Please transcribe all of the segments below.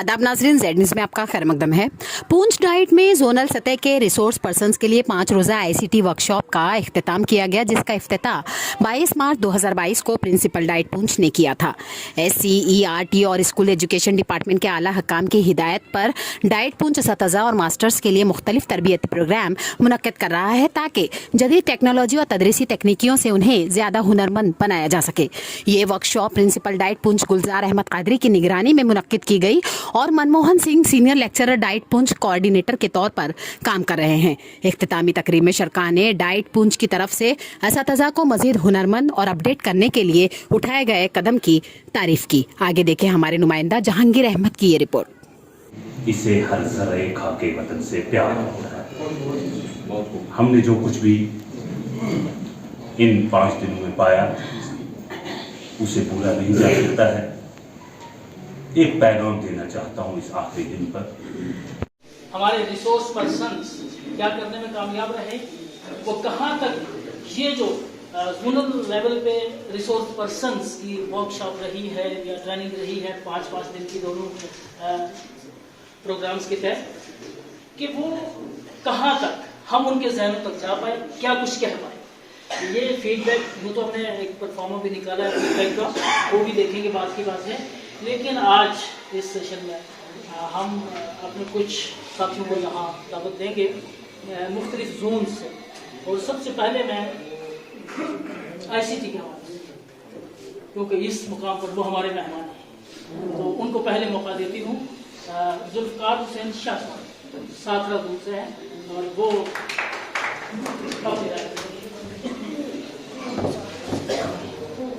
आदाब नाज़रीन, Z news में आपका खैर मकदम है। पूंछ डाइट में जोनल सतह के रिसोर्स पर्सन्स के लिए 5 रोज़ा ICT वर्कशॉप का इख्तिताम किया गया, जिसका इफ्तिताह 22 मार्च 2022 को प्रिंसिपल डाइट पूंछ ने किया था। SCERT और स्कूल एजुकेशन डिपार्टमेंट के आला हकाम की हिदायत पर डाइट पूंछ असतिज़ा और मास्टर्स के लिए मुख्तलिफ तरबियती प्रोग्राम मुनक्किद कर रहा है ताकि जदीद टेक्नोलॉजी और तदरीसी तकनीकियों से उन्हें ज़्यादा हुनरमंद बनाया जा सके। ये वर्कशॉप प्रिंसिपल डाइट पूंछ गुलजार अहमद कादरी की निगरानी में मुनक्किद की गई और Manmohan Singh senior lecturer diet पूंछ कोऑर्डिनेटर के तौर पर काम कर रहे हैं। इख्तितामी तकरीब में शरका ने डाइट पूंछ की तरफ से असतिज़ा को मजीद हुनरमंद और अपडेट करने के लिए उठाए गए कदम की तारीफ की। आगे देखें हमारे नुमाइंदा जहांगीर अहमद की ये रिपोर्ट। इसे हर ज़र्रे खाके वतन से प्यार होता है। हमने जो कुछ भी इन 5 दिनों में पाया उसे पूरा नहीं जा सकता है। एक पैगाम देना चाहता हूँ इस आखिरी दिन पर। हमारे रिसोर्स पर्सन्स क्या करने में कामयाब रहे, वो कहाँ तक ये जो जोनल लेवल पे रिसोर्स पर्सन्स की वर्कशॉप रही है या ट्रेनिंग रही है 5-5 दिन की दोनों प्रोग्राम्स के तहत, कि वो कहाँ तक हम उनके जहनों तक जा पाए, क्या कुछ कह पाए। ये फीडबैक यूँ तो हमने एक परफॉर्मर भी निकाला है फीडबैक का, वो भी देखेंगे, बात की बात है। लेकिन आज इस सेशन में हम अपने कुछ साथियों को यहाँ दावत देंगे मुख्तलिफ जोन से, और सबसे पहले मैं ICT के हवाले से, क्योंकि इस मुकाम पर वो हमारे मेहमान हैं, तो उनको पहले मौका देती हूँ। जुल्फ़कार हुसैन शाह साथरा दूर से हैं और वो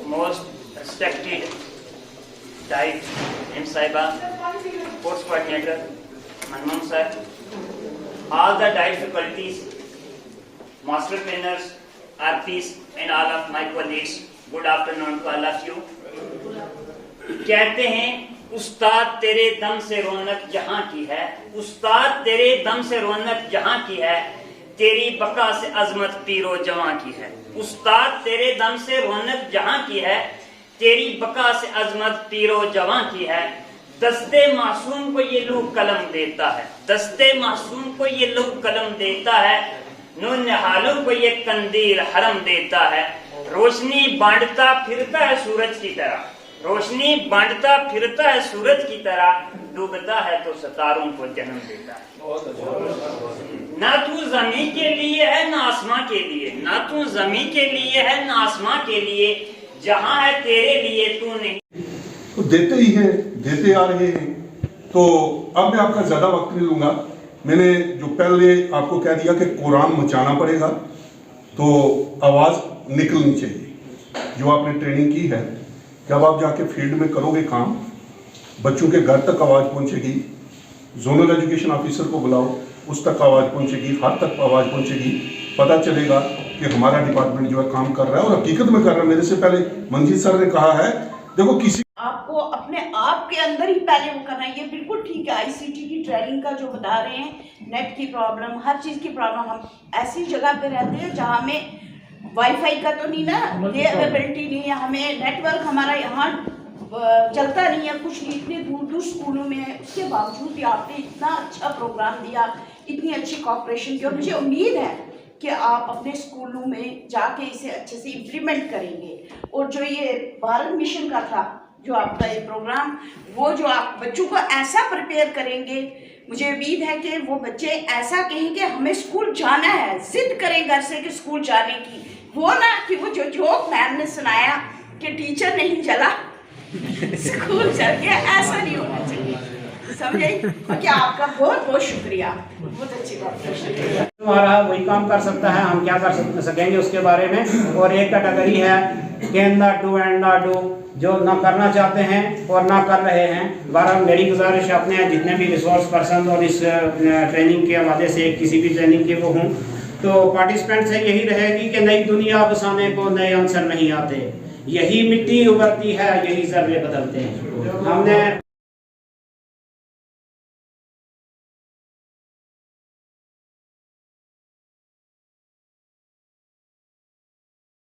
most respected diet Saiba, sports coordinator Manmohan sir, all the diet faculties, master trainers, RPs and all of my colleagues, good afternoon to all of you. कहते हैं उस्ताद तेरे दम से रौनक जहां की है, उस्ताद तेरे दम से रौनक जहां की है, तेरी बका से अजमत पीरो जवां की है। उस्ताद तेरे दम से रौनक जहां की है, तेरी बका से अजमत पीरो जवां की है। दस्ते मासूम को ये लूह कलम देता है, दस्ते मासूम को ये लूह कलम देता है, नून निहालों को ये कंदील हरम देता है। रोशनी बांटता फिरता है सूरज की तरह, रोशनी बांटता फिरता है सूरज की तरह, डूबता है तो सितारों को जन्म देता है। ना तू जमीन के लिए है ना आसमां के लिए, ना तू जमीन के लिए है ना आसमां के लिए, जहां है तेरे लिए तू नहीं। तो देते ही हैं, देते आ रहे हैं। तो अब मैं आपका ज्यादा वक्त नहीं लूंगा। मैंने जो पहले आपको कह दिया कि कुरान मचाना पड़ेगा, तो आवाज निकलनी चाहिए। जो आपने ट्रेनिंग की है, जब आप जाके फील्ड में करोगे काम, बच्चों के घर तक आवाज पहुंचेगी। जोनल एजुकेशन ऑफिसर को बुलाओ, उस तक आवाज पहुंचेगी, हर तक आवाज पहुंचेगी। पता चलेगा कि हमारा डिपार्टमेंट जो है काम कर रहा है और हकीकत में कर रहा है। मेरे से पहले मंजीत सर ने कहा है, देखो किसी आपको अपने आप के अंदर ही पहले वो करना है। ये बिल्कुल ठीक है। ICT की ट्रेनिंग का जो बता रहे हैं, नेट की प्रॉब्लम, हर चीज़ की प्रॉब्लम। हम ऐसी जगह पे रहते हैं जहाँ में वाईफाई का तो नहीं ना, ये अवेलेबिलिटी नहीं है, हमें नेटवर्क हमारा यहाँ चलता नहीं है, कुछ इतने दूर दूर स्कूलों में है। उसके बावजूद भी आपने इतना अच्छा प्रोग्राम दिया, इतनी अच्छी कॉपरेशन की, और मुझे उम्मीद है कि आप अपने स्कूलों में जाके इसे अच्छे से इम्प्लीमेंट करेंगे। और जो ये भारत मिशन का था, जो आपका ये प्रोग्राम, वो जो आप बच्चों को ऐसा प्रिपेयर करेंगे, मुझे उम्मीद है कि वो बच्चे ऐसा कहेंगे हमें स्कूल जाना है, जिद करें घर से कि स्कूल जाने की। वो ना कि वो जो जोक मैम ने सुनाया कि टीचर नहीं चला स्कूल चल गया, ऐसा नहीं होना चाहिए, समझे। कि आपका बहुत बहुत शुक्रिया, बहुत अच्छी बात। हमारा वही काम कर सकता है, हम क्या कर सकेंगे उसके बारे में। और एक कैटेगरी है can not do and not do, जो ना करना चाहते हैं और ना कर रहे हैं। बहरहाल मेरी गुजारिश अपने जितने भी रिसोर्स पर्सन और इस ट्रेनिंग के हवाले से किसी भी ट्रेनिंग के वो हों, तो पार्टिसिपेंट से यही रहेगी कि नई दुनिया बसाने को नए आंसर नहीं आते, यही मिट्टी उभरती है, यही जर्रे बदलते हैं। हमने